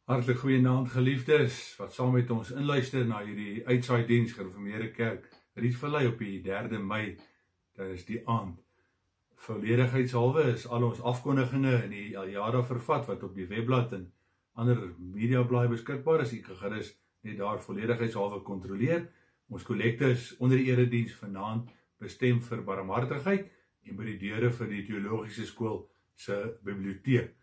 Hartlik goeienaand geliefdes, wat saam met ons inluister na hierdie uitsaaidiens Gereformeerde Kerk Rietvallei op die 3 Mei, dit is die aand. Volledigheidshalwe is al ons afkondigings in die Aljada vervat wat op die webblad en ander mediablaai beskikbaar is. Ek gerus net daar volledigheidshalwe kontroleer. Ons kollekte is onder die erediens vanaand bestem vir barmhartigheid en by die deure vir die teologiese skool se biblioteek.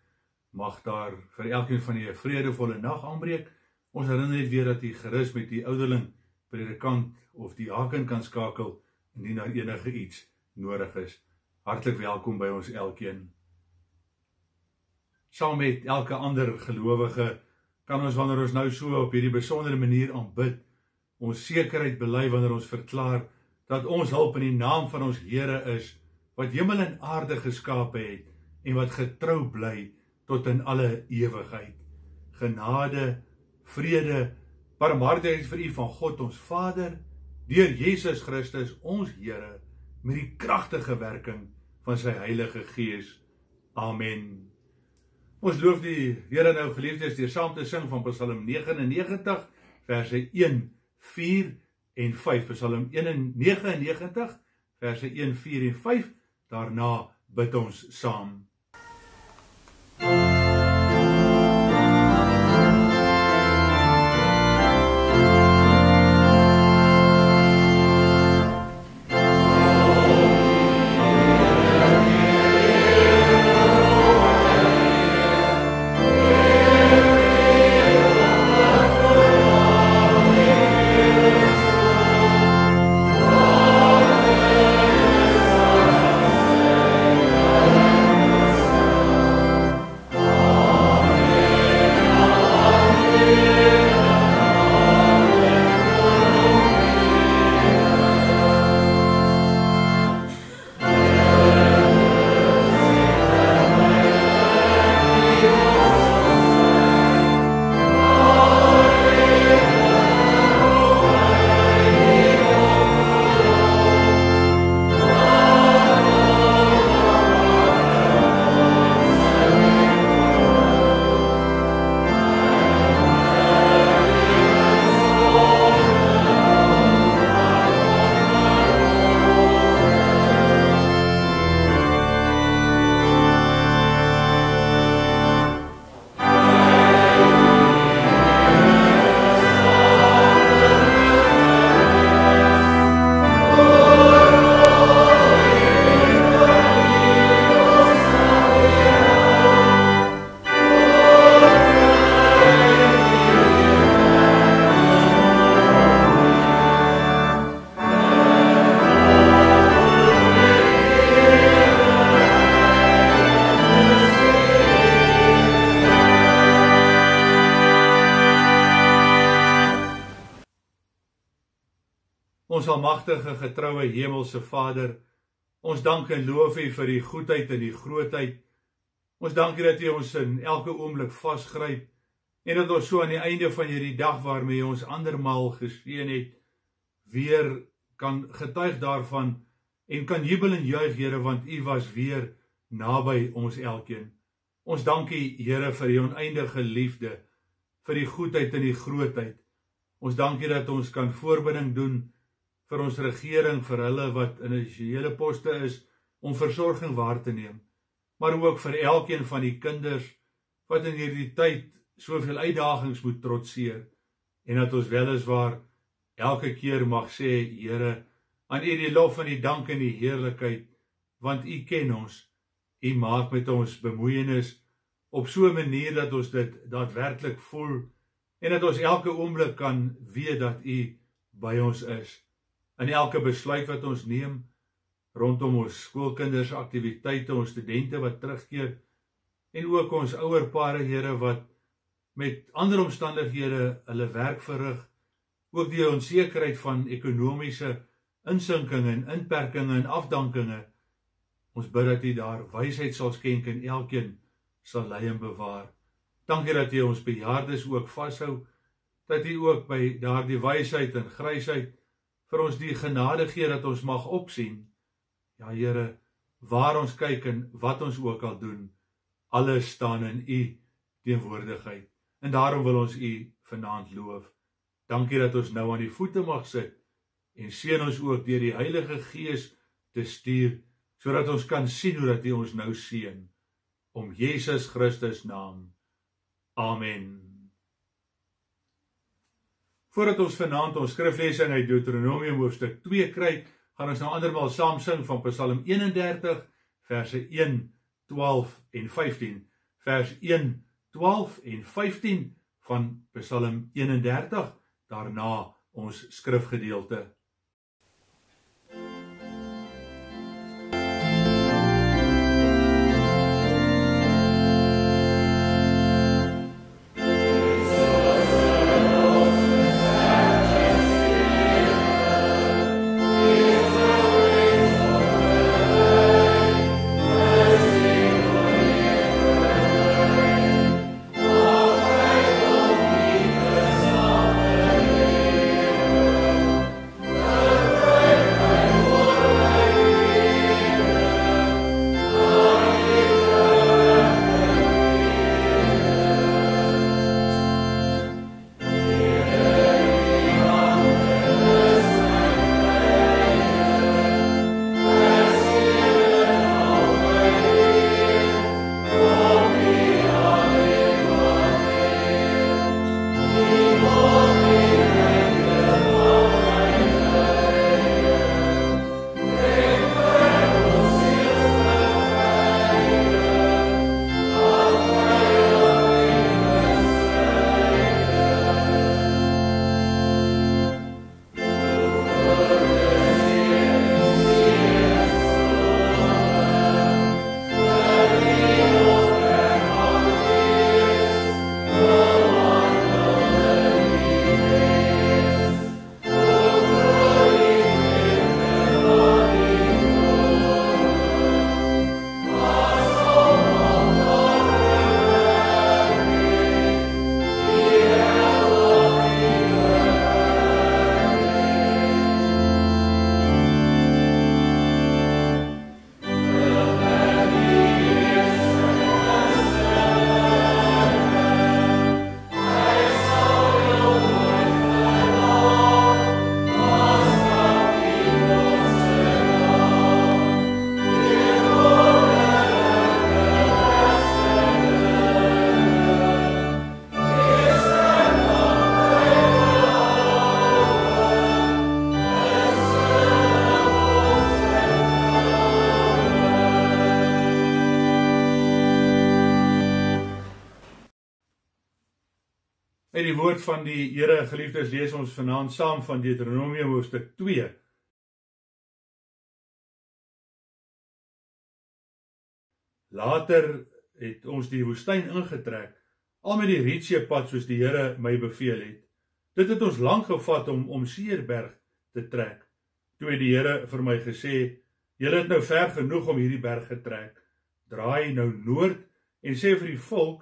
Mag daar vir elkeen van die 'n vredevolle nag aanbreek. Ons herinner net weer dat jy gerus met die ouderling, predikant of die diaken kan skakel indien daar enige iets nodig is. Hartlik welkom by ons elkeen. Saam met elke ander gelowige kan ons, wanneer ons nou so op hierdie besondere manier aanbid, ons sekerheid bely wanneer ons verklaar dat ons hulp in die naam van ons Here is, wat hemel en aarde geskape het en wat getrou bly tot in alle ewigheid. Genade, vrede, barmhartigheid vir u van God ons Vader, deur Jesus Christus ons Here, met die kragtige werking van sy Heilige Gees. Amen. Ons loof die Here nou, geliefdes, deur saam te sing van Psalm 99, verse 1, 4 en 5. Psalm 99, verse 1, 4 en 5. Daarna bid ons saam. Ons almagtige, getroue hemelse Vader, ons dank en loof U vir die goedheid en die grootheid. Ons dank U dat U ons in elke oomblik vasgryp en dat ons so aan die einde van hierdie dag waarmee U ons andermaal geseën het, weer kan getuig daarvan en kan jubel en juig, Here, want U was weer naby ons elkeen. Ons dank U, Here, vir U oneindige liefde, vir die goedheid en die grootheid. Ons dank U dat ons kan voorbeding doen vir ons regering, vir hulle wat in initiële poste is, om versorging waar te neem, maar ook vir elkeen van die kinders, wat in hierdie tyd soveel uitdagings moet trotseer, en dat ons weliswaar elke keer mag sê, Here, aan U die lof en die dank en die heerlikheid, want U ken ons, U maak met ons bemoeienis, op so 'n manier dat ons dit daadwerklik voel, en dat ons elke oomblik kan weet dat U by ons is. In elke besluit wat ons neem, rondom ons skoolkinders aktiwiteite, ons studente wat terugkeer, en ook ons ouerpare, Here, wat met ander omstandighede hulle werk verrig, ook die onsekerheid van ekonomiese insinking en inperkinge en afdankinge. Ons bid dat U daar wysheid sal skenk en elkeen sal lei en bewaar. Dankie dat U ons bejaardes ook vashou, dat U ook by daardie wysheid en grysheid vir ons die genade gee dat ons mag opsien. Ja, Here, waar ons kyk en wat ons ook al doen, alles staan in U teenwoordigheid. en daarom wil ons U vanaand loof. Dankie dat ons nou aan die voete mag sit, en seën ons ook deur die Heilige Gees te stuur, sodat ons kan sien hoe dat U ons nou seën. Om Jesus Christus naam. Amen. Voordat ons vanaand ons skriflesing uit Deuteronomium hoofstuk 2 kry, gaan ons nou andermaal saam sing van Psalm 31, verse 1, 12 en 15. Vers 1, 12 en 15 van Psalm 31, daarna ons skrifgedeelte. Uit die woord van die Here, geliefdes, lees ons vanaand saam van Deuteronomium hoofstuk 2. Later het ons die woestyn ingetrek, al met die rietseepad soos die Here my beveel het. Dit het ons lank gevat om Seerberg te trek. Toe het die Here vir my gesê, julle het nou ver genoeg om hierdie berg getrek. Draai nou noord en sê vir die volk,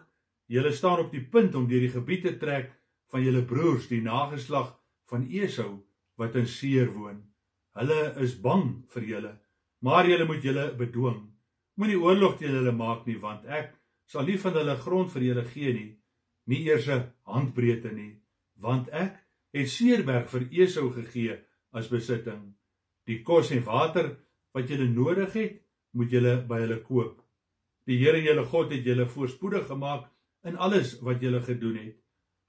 julle staan op die punt om deur die gebied te trek van julle broers, die nageslag van Esau, wat in Seir woon. Hulle is bang vir julle, maar julle moet julle bedwing. Moenie oorlog teen hulle maak nie, want ek sal nie van hulle grond vir julle gee nie, nie eers 'n handbreedte nie, want ek het Seerberg vir Esau gegee as besitting. Die kos en water wat julle nodig het, moet julle by hulle koop. Die Here julle God het julle voorspoedig gemaak in alles wat julle gedoen het.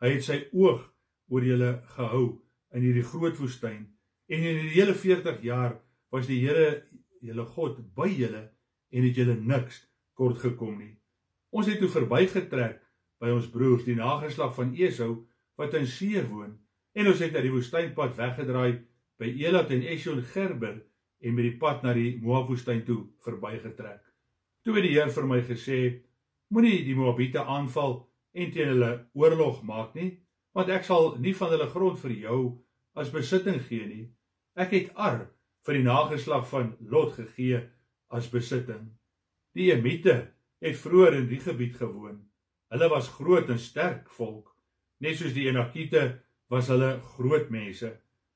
Hy het sy oog oor julle gehou in hierdie groot woestyn, en in die hele 40 jaar was die Here julle God by julle, en het julle niks kort gekom nie. Ons het toe verbygetrek by ons broers, die nageslag van Esau, wat in Seir woon, en ons het uit die woestynpad weggedraai by Elat en Esjon Gerber, en met die pad na die Moabwoestyn toe verbygetrek. Toe het die Heer vir my gesê, moenie die Moabiete aanval en teen hulle oorlog maak nie, want ek sal nie van hulle grond vir jou as besitting gee nie. Ek het Ar vir die nageslag van Lot gegee as besitting. Die Emiete het vroeër in die gebied gewoon. Hulle was groot en sterk volk. Net soos die Enakiete was hulle groot mense.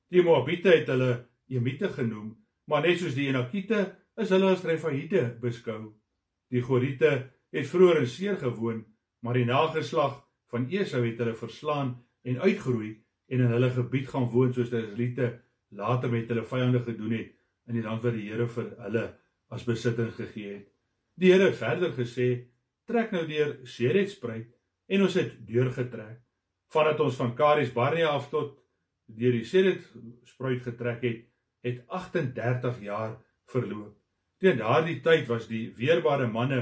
Die Moabiete het hulle Emiete genoem, maar net soos die Enakiete is hulle as Refaïte beskou. Die Goriete het vroeër in Seir gewoon, maar die nageslag van Esau het hulle verslaan en uitgeroei en in hulle gebied gaan woon soos die Israeliete later met hulle vyande gedoen het in die land wat die Here vir hulle as besitting gegee het. Die Here het verder gesê, trek nou deur Seretsspruit en ons het deurgetrek. Vandat ons van Kades Barnea af tot deur die Seretsspruit getrek het 38 jaar verloop. Teen daardie tyd was die weerbare manne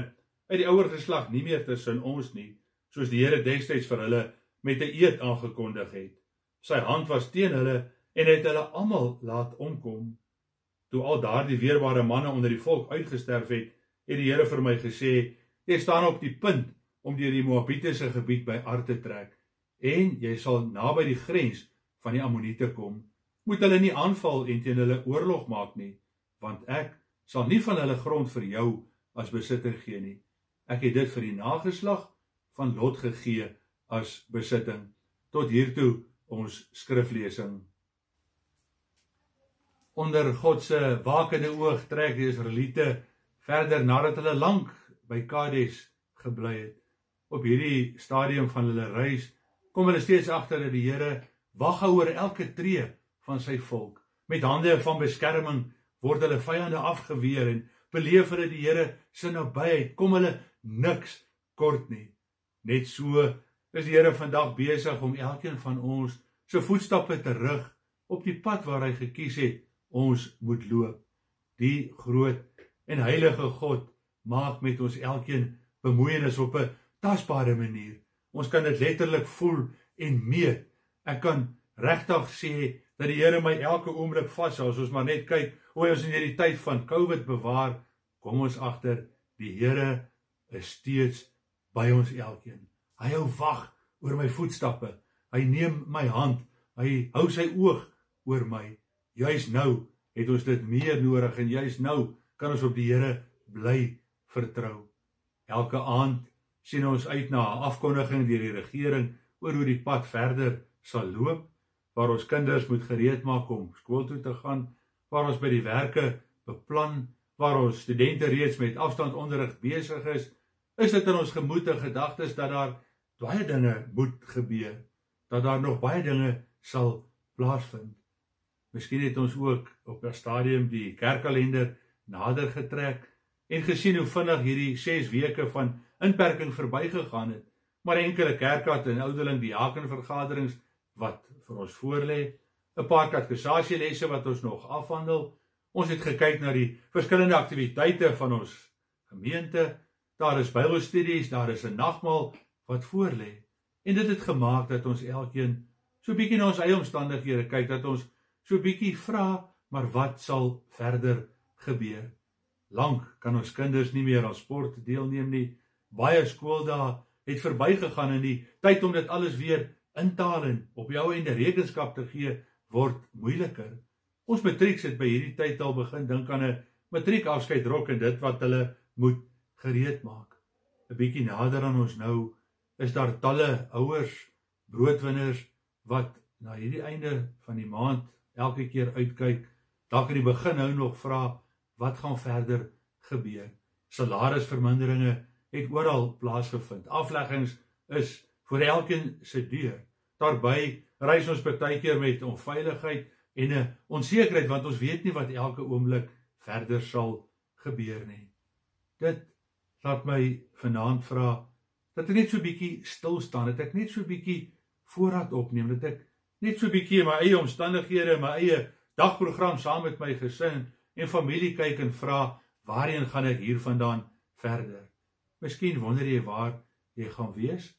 uit die ouer geslag nie meer tussen ons nie, soos die Here destyds vir hulle met 'n eed aangekondig het. Sy hand was teen hulle en het hulle almal laat omkom. Toe al daardie weerbare manne onder die volk uitgesterf het die Here vir my gesê, jy staan op die punt om deur die Moabitiese gebied by Ar te trek, en jy sal naby die grens van die Ammoniete kom. Moet hulle nie aanval en teen hulle oorlog maak nie, want ek sal nie van hulle grond vir jou as besitting gee nie. Ek het dit vir die nageslag van Lot gegee as besitting. Tot hiertoe ons skriflesing. Onder God se wakende oog trek die Israeliete verder nadat hulle lank by Kades gebly het. Op hierdie stadium van hulle reis kom hulle steeds agter dat die Here wag oor elke tree van sy volk. Met hande van beskerming word hulle vyande afgeweer en beleef hulle die Here se nabyheid, kom hulle niks kort nie. Net so is die Here vandag besig om elkeen van ons se voetstappe te rig op die pad waar hy gekies het ons moet loop. Die groot en heilige God maak met ons elkeen bemoeienis op 'n tasbare manier. Ons kan dit letterlik voel en meet. Ek kan regtig sê dat die Here my elke oomblik vashou. As ons maar net kyk hoe hy ons in hierdie tyd van COVID bewaar, kom ons agter die Here is steeds by ons elkeen. Hy hou wag oor my voetstappe. Hy neem my hand. Hy hou sy oog oor my. Juis nou het ons dit meer nodig en juis nou kan ons op die Here bly vertrou. Elke aand sien ons uit na 'n afkondiging deur die regering oor hoe die pad verder sal loop, waar ons kinders moet gereed maak om skool toe te gaan, waar ons by die werke beplan, waar ons studente reeds met afstandonderrig besig is dit in ons gemoed en gedagtes dat daar baie dinge moet gebeur, dat daar nog baie dinge sal plaasvind. Miskien het ons ook op 'n stadium die kerkkalender nader getrek en gesien hoe vinnig hierdie 6 weke van inperking verbygegaan het, maar enkele kerke het in ouderling diakenvergaderings wat vir ons voorlê, 'n paar katekisasielesse wat ons nog afhandel. Ons het gekyk na die verskillende aktiwiteite van ons gemeente. Daar is Bybelstudies, daar is 'n nagmaal wat voorlê. En dit het gemaak dat ons elkeen so bietjie na ons eie omstandighede kyk, dat ons so bietjie vra, maar wat sal verder gebeur? Lank kan ons kinders nie meer aan sport deelneem nie. Baie skooldae het verbygegaan en die tyd om dit alles weer in te haal en op jou einde rekenskap te gee, word moeiliker. Ons matrieks het by hierdie tyd al begin dink aan 'n matriekafskeidrok en dit wat hulle moet gereed maak. 'n Bietjie nader aan ons nou is daar talle ouers, broodwinners wat na hierdie einde van die maand elke keer uitkyk, dalk in die begin nou nog vra, wat gaan verder gebeur? Salarisverminderinge het oral plaasgevind. Afleggings is vir elkeen se deur. Daarby reis ons partykeer met onveiligheid en 'n onsekerheid, want ons weet nie wat elke oomblik verder sal gebeur nie. Dit laat my vanaand vra, dat ek net so bietjie stil staan, dat ek net so bietjie voorraad opneem, dat ek net so bietjie my eie omstandighede, my eie dagprogram saam met my gesin en familie kyk en vra, waarheen gaan ek hier vandaan verder? Miskien wonder jy waar jy gaan wees,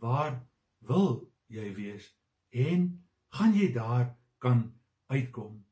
waar wil jy wees en gaan jy daar kan uitkom?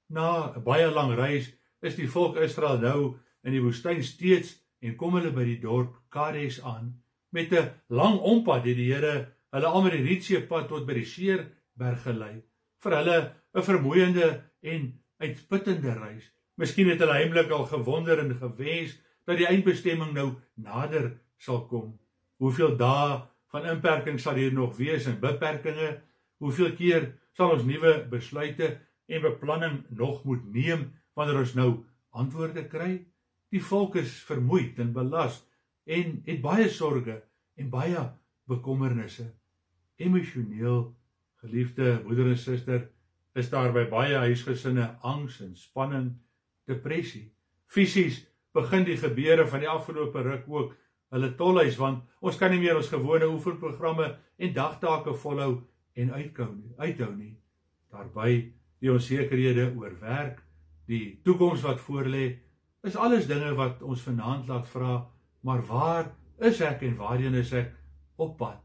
Na 'n baie lang reis is die volk Israel nou in die woestyn steeds en kom hulle by die dorp Kades aan. Met 'n lang ompad het die Here hulle al met die Rietseepad tot by die Seerberg gelei. Vir hulle 'n vermoeiende en uitputtende reis. Miskien het hulle heimlik al gewonder en gewens dat die eindbestemming nou nader sal kom. Hoeveel dae van inperking sal hier nog wees en beperkings? Hoeveel keer sal ons nuwe besluite en beplanning nog moet neem wanneer ons nou antwoorde kry? Die volk is vermoeid en belas en het baie sorge en baie bekommernisse. Emosioneel, geliefde broeder en suster, is daar by baie huisgesinne angs en spanning, depressie. Fisies begin die gebeure van die afgelope ruk ook hulle tolhuis, want ons kan nie meer ons gewone oefenprogramme en dagtake volhou en uithou nie. Daarby die onsekerhede oor werk, die toekoms wat voorlê, is alles dinge wat ons vanaand laat vra, maar waar is ek en waarheen is ek op pad?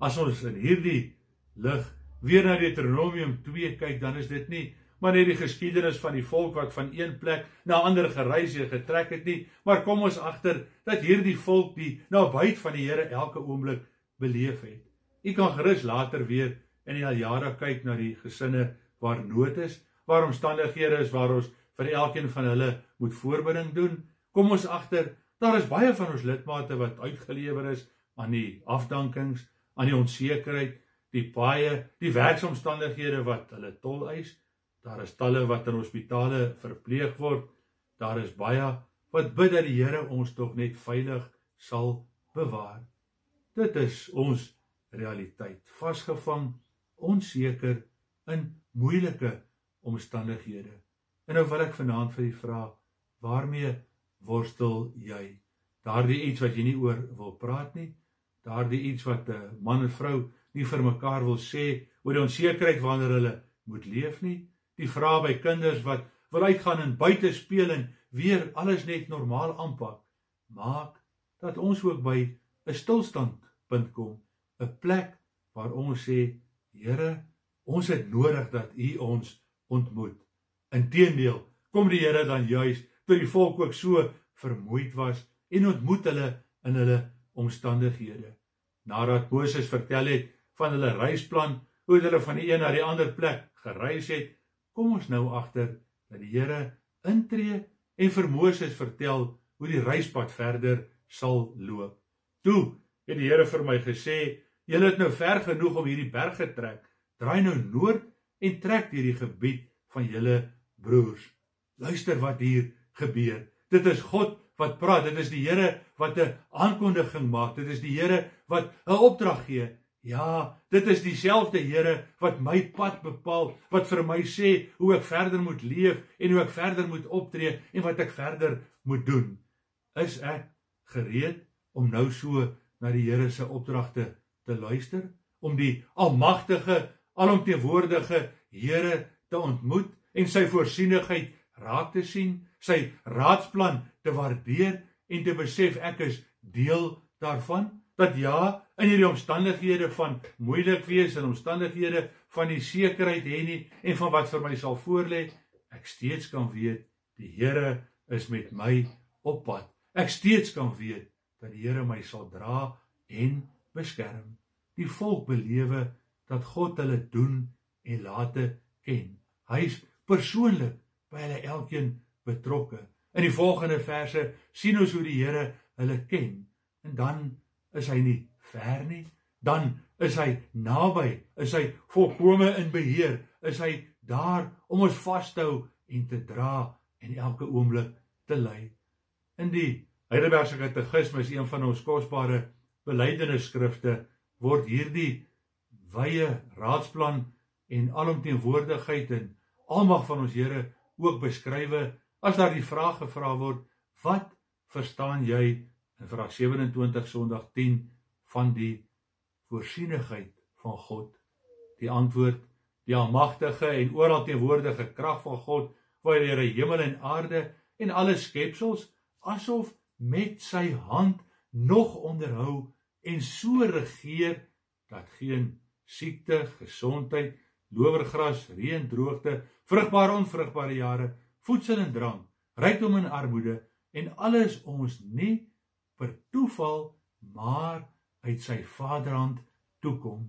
As ons in hierdie lig weer na Deuteronomium 2 kyk, dan is dit nie maar net die geskiedenis van die volk wat van een plek na ander gereis en getrek het nie, maar kom ons agter dat hierdie volk die nabyheid van die Here elke oomblik beleef het. U kan gerus later weer in die jare kyk na die gesinne waar nood is, waar omstandighede is, waar ons vir elkeen van hulle moet voorbereiding doen. Kom ons agter, daar is baie van ons lidmate wat uitgelewer is aan die afdankings, aan die onsekerheid, die paaie, die werksomstandighede wat hulle tol eis. Daar is talle wat in hospitale verpleeg word. Daar is baie wat bid dat die Here ons tog net veilig sal bewaar. Dit is ons realiteit, vasgevang, onseker, in moeilike omstandighede. En nou wil ek vanaand vir u vra, waarmee worstel jy? Daardie iets wat jy nie oor wil praat nie, daardie iets wat man en vrou nie vir mekaar wil sê, oor die onsekerheid wanneer hulle moet leef nie, die vraag by kinders wat wil uitgaan en buite speel en weer alles net normaal aanpak, maak dat ons ook by 'n stilstandpunt kom, 'n plek waar ons sê, Here, ons het nodig dat U ons ontmoet. Inteendeel, kom die Here dan juis toe die volk ook so vermoeid was en ontmoet hulle in hulle omstandighede. Nadat Moses vertel het van hulle reisplan, hoe hulle van die een na die ander plek gereis het, kom ons nou agter dat die Here intree en vir Moses vertel hoe die reispad verder sal loop. Toe het die Here vir my gesê, julle het nou ver genoeg om hierdie berg getrek, draai nou noord en trek deur die gebied van julle broers. Luister wat hier gebeur. Dit is God wat praat, dit is die Here wat 'n aankondiging maak, dit is die Here wat 'n opdrag gee. Ja, dit is dieselfde Here wat my pad bepaal, wat vir my sê hoe ek verder moet leef en hoe ek verder moet optree en wat ek verder moet doen. Is ek gereed om nou so na die Here se opdragte te luister, om die almagtige, alomteenwoordige Here te ontmoet en sy voorsienigheid raak te sien, sy raadsplan te waardeer en te besef ek is deel daarvan, dat ja, in hierdie omstandighede van moeilik wees en omstandighede van die sekerheid hê nie en van wat vir my sal voorlê, ek steeds kan weet, die Here is met my op pad. Ek steeds kan weet dat die Here my sal dra en beskerm. Die volk belewe dat God hulle doen en late ken. Hy is persoonlik by hulle elkeen betrokke. In die volgende verse sien ons hoe die Here hulle ken. En dan is hy nie ver nie, dan is hy naby, is hy volkome in beheer, is hy daar om ons vas te hou en te dra en elke oomblik te lei. In die Heidelbergse Katekismes, een van ons kosbare belydenisskrifte, word hierdie wye raadsplan en alomteenwoordigheid en almag van ons Here ook beskrywe as daar die vraag gevra word, wat verstaan jy in vraag 27 Sondag 10 van die voorsienigheid van God? Die antwoord, die almagtige en oral teenwoordige krag van God, waar hy hemel en aarde en alle skepsels asof met sy hand nog onderhou en so regeer dat geen siekte, gesondheid, lowergras, reën, droogte, vrugbare, onvrugbare jare, voedsel en drank, rykdom en armoede en alles ons nie per toeval, maar uit sy vaderhand toekom.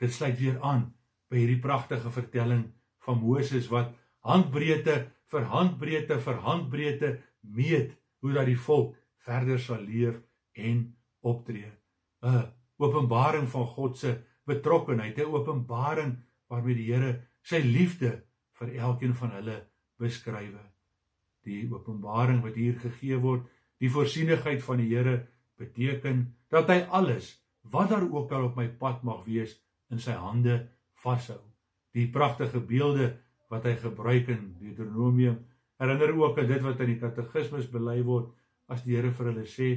Dit sluit weer aan by hierdie pragtige vertelling van Moses wat handbreedte vir handbreedte vir handbreedte meet hoe dat die volk verder sal leef en optree. 'n Openbaring van God se betrokkenheid, 'n openbaring waarmee die Here sy liefde vir elkeen van hulle beskrywe. Die openbaring wat hier gegee word, die voorsienigheid van die Here, beteken dat hy alles wat daar ook al op my pad mag wees, in sy hande vashou. Die pragtige beelde wat hy gebruik in Deuteronomium, herinner ook aan dit wat in die katekismes belei word, as die Here vir hulle sê,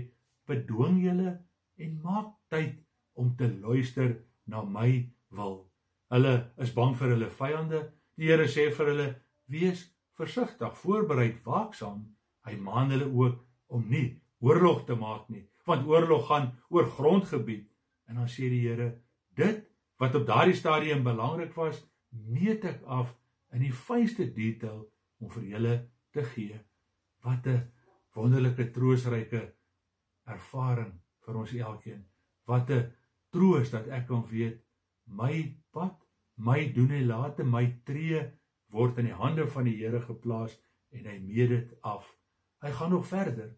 bedwing julle en maak tyd om te luister na my wil. Hulle is bang vir hulle vyande. Die Here sê vir hulle, wees versigtig, voorbereid, waaksaam. Hy maan hulle ook om nie oorlog te maak nie, want oorlog gaan oor grondgebied. En dan sê die Here, dit wat op daardie stadium belangrik was, meet ek af in die fynste detail om vir julle te gee. Wat 'n wonderlike troostryke ervaring vir ons elkeen. Wat 'n troos dat ek kan weet, my pad, my doen en late, my tree word in die hande van die Here geplaas en hy meet dit af. Hy gaan nog verder.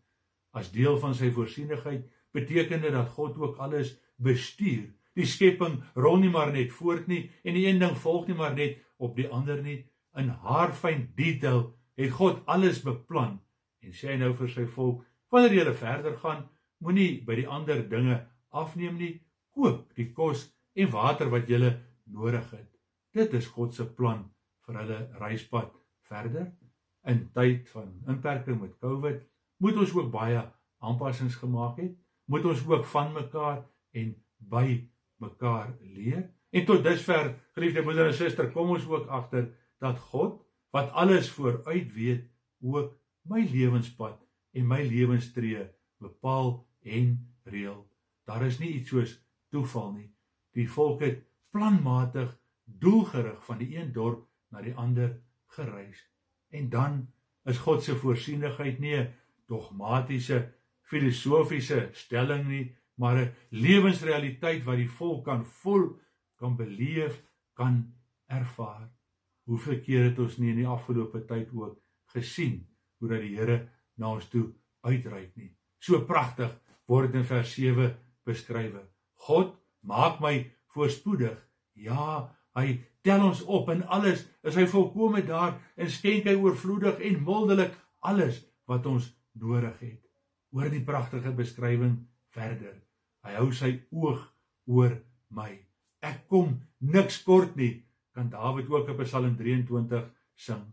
As deel van sy voorsienigheid beteken dit dat God ook alles bestuur. Die skepping rol nie maar net voort nie en die een ding volg nie maar net op die ander nie. In haarfyn detail het God alles beplan en sê hy nou vir sy volk, wanneer julle verder gaan, moenie by die ander dinge afneem nie, koop die kos en water wat julle nodig het. Dit is God se plan vir hulle reispad verder. In tyd van inperking met COVID, moet ons ook baie aanpassings gemaak het, moet ons ook van mekaar en by mekaar leer. En tot dusver, geliefde broeder en suster, kom ons ook agter dat God, wat alles vooruit weet, ook my lewenspad en my lewenstree bepaal en reël. Daar is nie iets soos toeval nie. Die volk het planmatig, doelgerig van die een dorp na die ander gereis. En dan is God se voorsienigheid nie 'n dogmatiese, filosofiese stelling nie, maar 'n lewensrealiteit wat die volk kan voel, kan beleef, kan ervaar. Hoeveel keer het ons nie in die afgelope tyd ook gesien hoe dat die Here na ons toe uitreik nie. So pragtig word in vers 7 beskrywe. God maak my voorspoedig. Ja, hy tel ons op in alles, is hy volkome daar en skenk hy oorvloedig en mildelik alles wat ons nodig het. Hoor die pragtige beskrywing verder. Hy hou sy oog oor my. Ek kom niks kort nie, kan Dawid ook op Psalm 23 sing.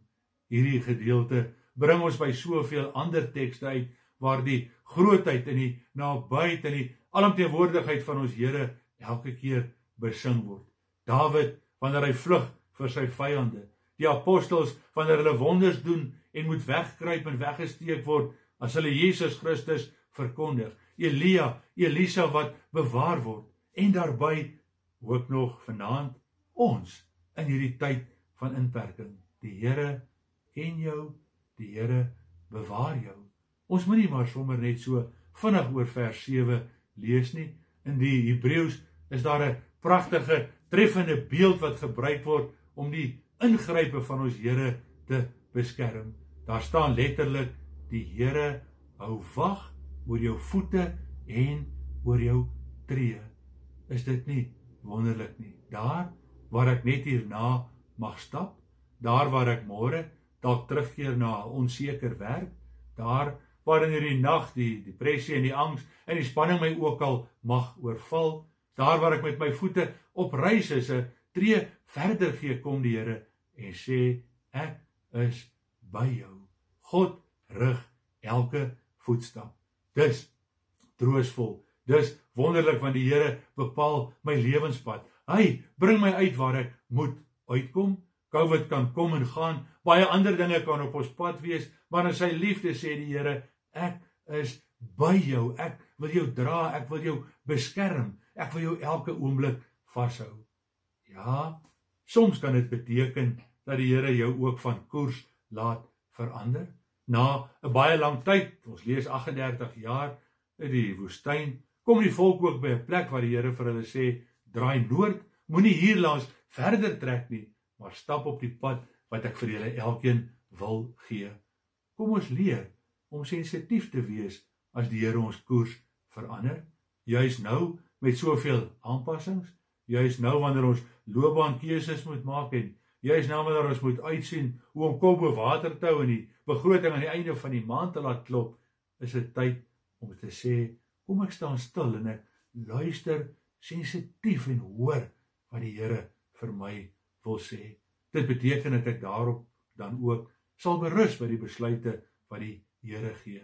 Hierdie gedeelte bring ons by soveel ander tekste uit, waar die grootheid en die nabyheid en die alomteenwoordigheid van ons Here elke keer besing word. Dawid, wanneer hy vlug vir sy vyande. Die apostels, wanneer hulle wonders doen en moet wegkruip en weggesteek word, as hulle Jesus Christus verkondig. Elia, Elisa wat bewaar word. En daarby ook nog vanaand ons in hierdie tyd van inperking. Die Here ken jou, die Here bewaar jou. Ons moenie maar sommer net so vinnig oor vers 7 lees nie. In die Hebreëus is daar 'n pragtige, treffende beeld wat gebruik word om die ingrype van ons Here te beskerm. Daar staan letterlik, die Here hou wag oor jou voete en oor jou tree. Is dit nie wonderlik nie? Daar waar ek net hierna mag stap, daar waar ek môre dalk terugkeer na 'n onseker werk, daar waar in hierdie nag die depressie en die angs en die spanning my ook al mag oorval, daar waar ek met my voete op reis is, 'n tree verder gee, kom die Here en sê, ek is by jou. God rig elke voetstap. Dis troosvol, dis wonderlik, want die Here bepaal my lewenspad. Hy bring my uit waar ek moet uitkom. COVID kan kom en gaan, baie ander dinge kan op ons pad wees, maar in sy liefde sê die Here, ek is by jou, ek wil jou dra, ek wil jou beskerm, ek wil jou elke oomblik vashou. Ja, soms kan dit beteken dat die Here jou ook van koers laat verander. Na 'n baie lang tyd, ons lees 38 jaar in die woestyn, kom die volk ook by 'n plek waar die Here vir hulle sê, draai noord, moenie hier langs verder trek nie, maar stap op die pad wat ek vir julle elkeen wil gee. Kom ons leer om sensitief te wees as die Here ons koers verander, juis nou met soveel aanpassings, juis nou wanneer ons loopbaankeuses moet maak en juis nou wanneer ons moet uitsien hoe om kop bo water te hou en die begroting aan die einde van die maand te laat klop, is dit tyd om te sê, kom ek staan stil en ek luister sensitief en hoor wat die Here vir my wil sê. Dit beteken dat ek daarop dan ook sal berus by die besluite wat die Here gee.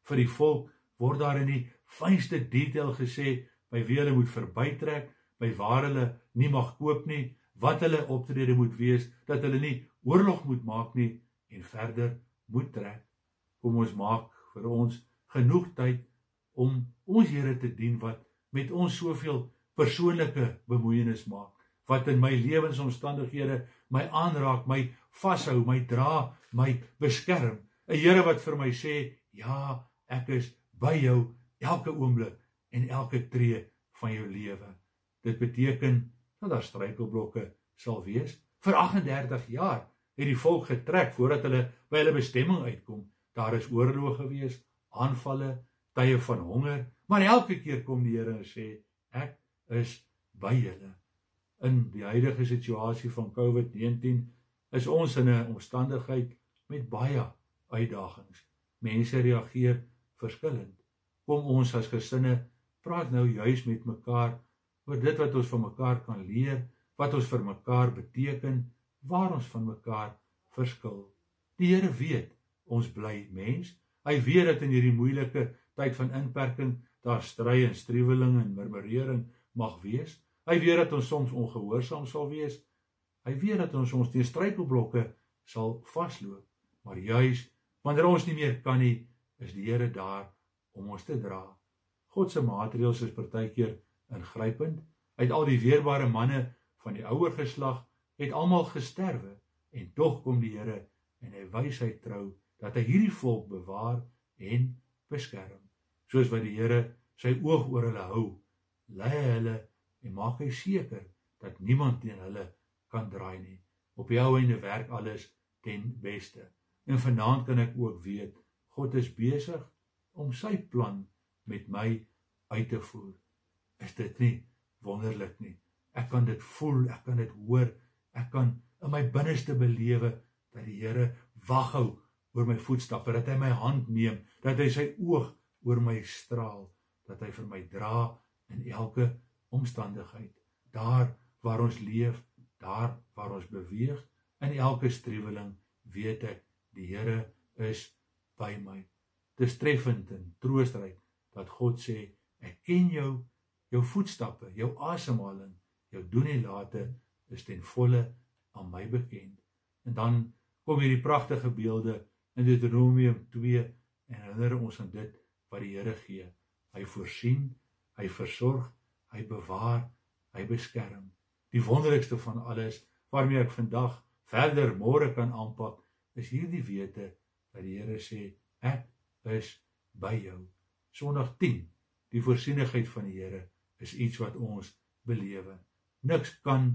Vir die volk word daar in die fynste detail gesê by wie hulle moet verbytrek, by waar hulle nie mag koop nie, wat hulle optrede moet wees, dat hulle nie oorlog moet maak nie en verder moet trek. Kom ons maak vir ons genoeg tyd om ons Here te dien wat met ons soveel persoonlike bemoeienis maak, wat in my lewensomstandighede my aanraak, my vashou, my dra, my beskerm. 'n Here wat vir my sê, ja, ek is by jou elke oomblik en elke tree van jou lewe. Dit beteken dat daar struikelblokke sal wees. Vir 38 jaar het die volk getrek voordat hulle by hulle bestemming uitkom. Daar is oorloë gewees, aanvalle, tye van honger, maar elke keer kom die Here en sê, ek is by julle. In die huidige situasie van COVID-19 is ons in 'n omstandigheid met baie uitdagings. Mense reageer verskillend. Kom ons as gesinne praat nou juis met mekaar oor dit wat ons van mekaar kan leer, wat ons vir mekaar beteken, waar ons van mekaar verskil. Die Here weet, ons bly mens. Hy weet dat in hierdie moeilike tyd van inperking daar stry en striweling en murmurering mag wees. Hy weet dat ons soms ongehoorsaam sal wees. Hy weet dat ons soms teen struikelblokke sal vasloop. Maar juis wanneer ons nie meer kan nie, is die Here daar om ons te dra. God se maatreëls is partykeer ingrypend. Uit al die weerbare manne van die ouer geslag het almal gesterwe en tog kom die Here en hy wys hy trou dat hy hierdie volk bewaar en beskerm. Soos wat die Here sy oog oor hulle hou, lei hulle en maak hy seker dat niemand teen hulle kan draai nie. Op die ou einde werk alles ten beste. En vanaand kan ek ook weet, God is besig om sy plan met my uit te voer. Is dit nie wonderlik nie? Ek kan dit voel, ek kan dit hoor, ek kan in my binneste belewe dat die Here wag hou oor my voetstappe, dat hy my hand neem, dat hy sy oog oor my straal, dat hy vir my dra in elke omstandigheid. Daar waar ons leef, daar waar ons beweeg, in elke striweling weet ek, die Here is by my. Dis treffend en troostryk dat God sê, ek ken jou, jou voetstappe, jou asemhaling, jou doen en late is ten volle aan my bekend. En dan kom hierdie pragtige beelde in Deuteronomium 2 en herinner ons aan dit wat die Here gee. Hy voorsien, hy versorg, hy bewaar, hy beskerm. Die wonderlikste van alles, waarmee ek vandag verder môre kan aanpak, is hierdie wete dat die Here sê, ek is by jou. Sondag 10, die voorsienigheid van die Here is iets wat ons belewe. Niks kan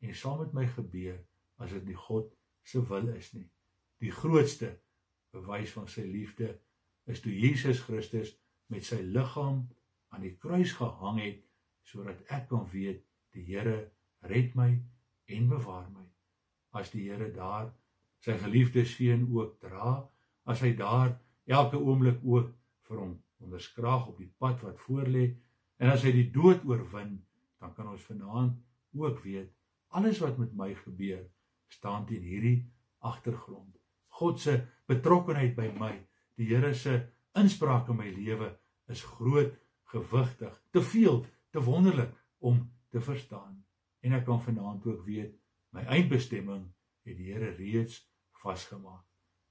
en sal met my gebeur as dit nie God se wil is nie. Die grootste bewys van sy liefde is toe Jesus Christus met sy liggaam aan die kruis gehang het, sodat ek kan weet, die Here red my en bewaar my. As die Here daar sy geliefde seun ook dra, as hy daar elke oomblik ook vir hom onderskraag op die pad wat voorlê, en as hy die dood oorwin, dan kan ons vanaand ook weet, alles wat met my gebeur, staan teen hierdie agtergrond. God se betrokkenheid by my, die Here se inspraak in my lewe, is groot, gewigtig, te veel, te wonderlik om te verstaan. En ek kan vanaand ook weet, my eindbestemming het die Here reeds vasgemaak.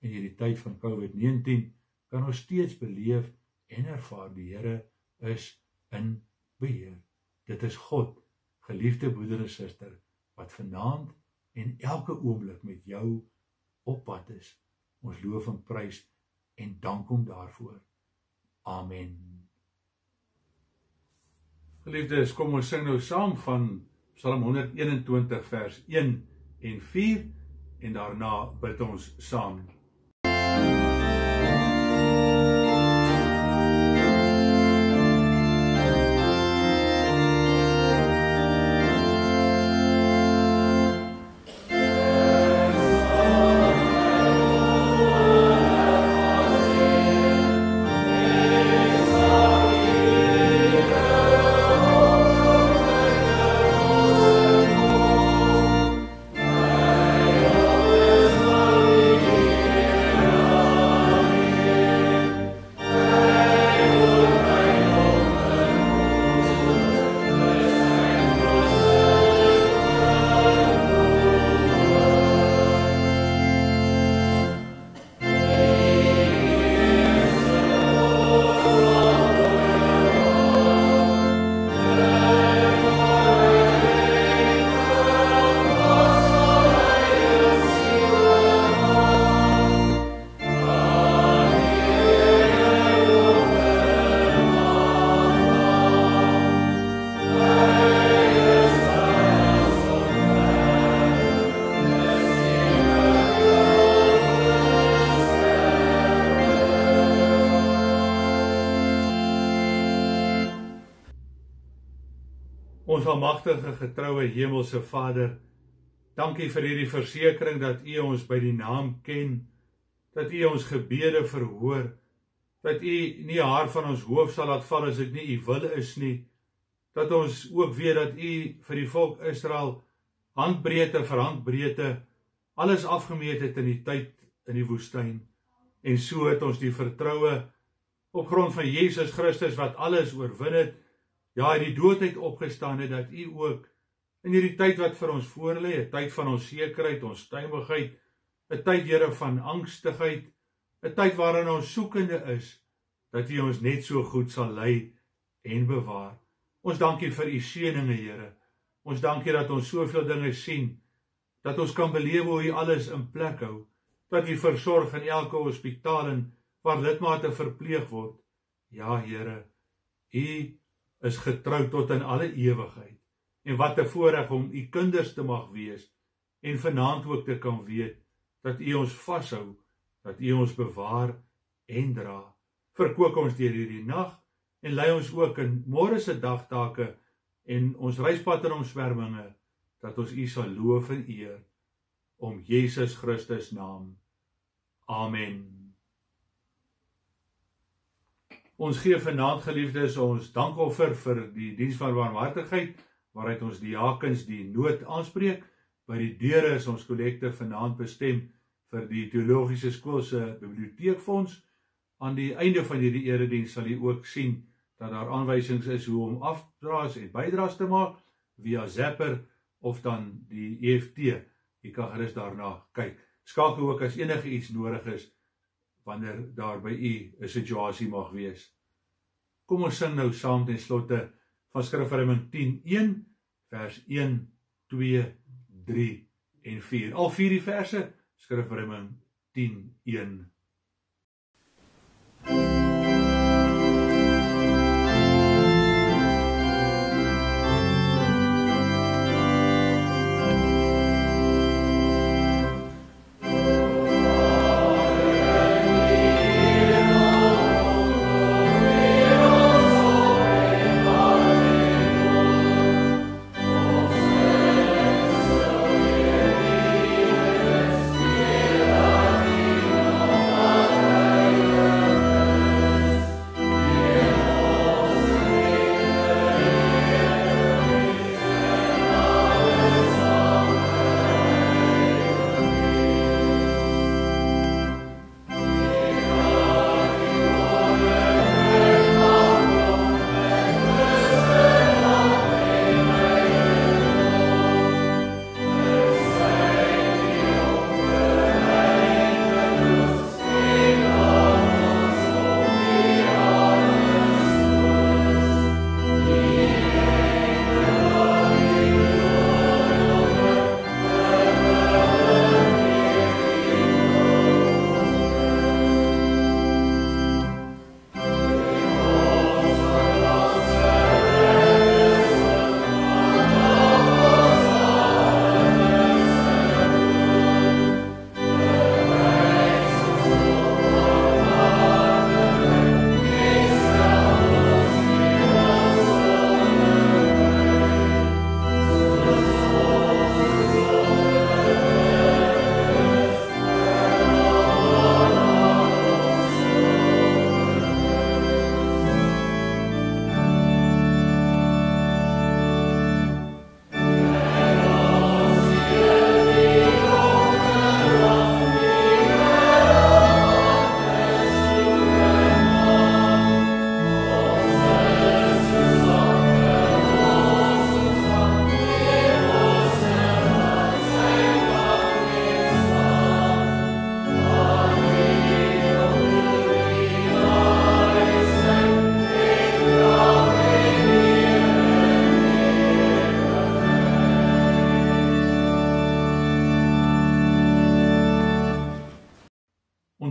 In hierdie tyd van COVID-19 kan ons steeds beleef en ervaar die Here is in beheer. Dit is God, geliefde broeder en suster, wat vanaand en elke oomblik met jou op pad is. Ons loof en prys en dank hom daarvoor. Amen. Geliefdes, kom ons sing nou saam van Psalm 121 vers 1 en 4 en daarna bid ons saam. Ons almagtige, getroue hemelse Vader, dankie vir hierdie versekering dat U ons by die naam ken, dat U ons gebede verhoor, dat U nie haar van ons hoof sal laat val as dit nie U wil is nie, dat ons ook weet dat U vir die volk Israel handbreedte vir handbreedte alles afgemeet het in die tyd in die woestyn, en so het ons die vertroue op grond van Jesus Christus wat alles oorwin het, ja, die doodheid opgestaan het, dat U ook in hierdie tyd wat vir ons voorlê, 'n tyd van onsekerheid, onstuimigheid, 'n tyd, Here, van angstigheid, 'n tyd waarin ons soekende is, dat U ons net so goed sal lei en bewaar. Ons dankie vir U seëninge, Here. Ons dankie dat ons soveel dinge sien, dat ons kan beleef hoe U alles in plek hou, dat U versorg in elke hospitaal en waar lidmate verpleeg word. Ja, Here, U is getrou tot in alle ewigheid. En wat 'n voorreg om U kinders te mag wees en vanaand ook te kan weet dat U ons vashou, dat U ons bewaar en dra. Verkoop ons deur hierdie nag en lei ons ook in môre se dagtake en ons reispad en omswerminge, dat ons U sal loof en eer om Jesus Christus naam. Amen. Ons gee vanaand, geliefdes, ons dankoffer vir die diens van barmhartigheid, waaruit ons diakens die nood aanspreek. By die deure is ons kollekte vanaand bestem vir die teologiese skool se biblioteekfonds. Aan die einde van hierdie erediens sal jy ook sien dat daar aanwysings is hoe om afdraes en bydraes te maak via Zapper of dan die EFT. Jy kan gerus daarna kyk. Skakel ook as enige iets nodig is wanneer daar by u 'n situasie mag wees. Kom ons sing nou saam ten slotte van Skrifverruiming 10:1 vers 1, 2, 3 en 4. Al 4 die verse, Skrifverruiming 10:1.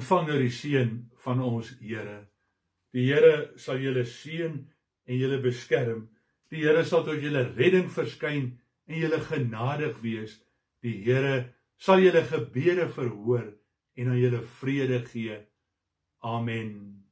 Ontvang nou die seën van ons Here. Die Here sal julle seën en julle beskerm. Die Here sal tot julle redding verskyn en julle genadig wees. Die Here sal julle gebede verhoor en aan julle vrede gee. Amen.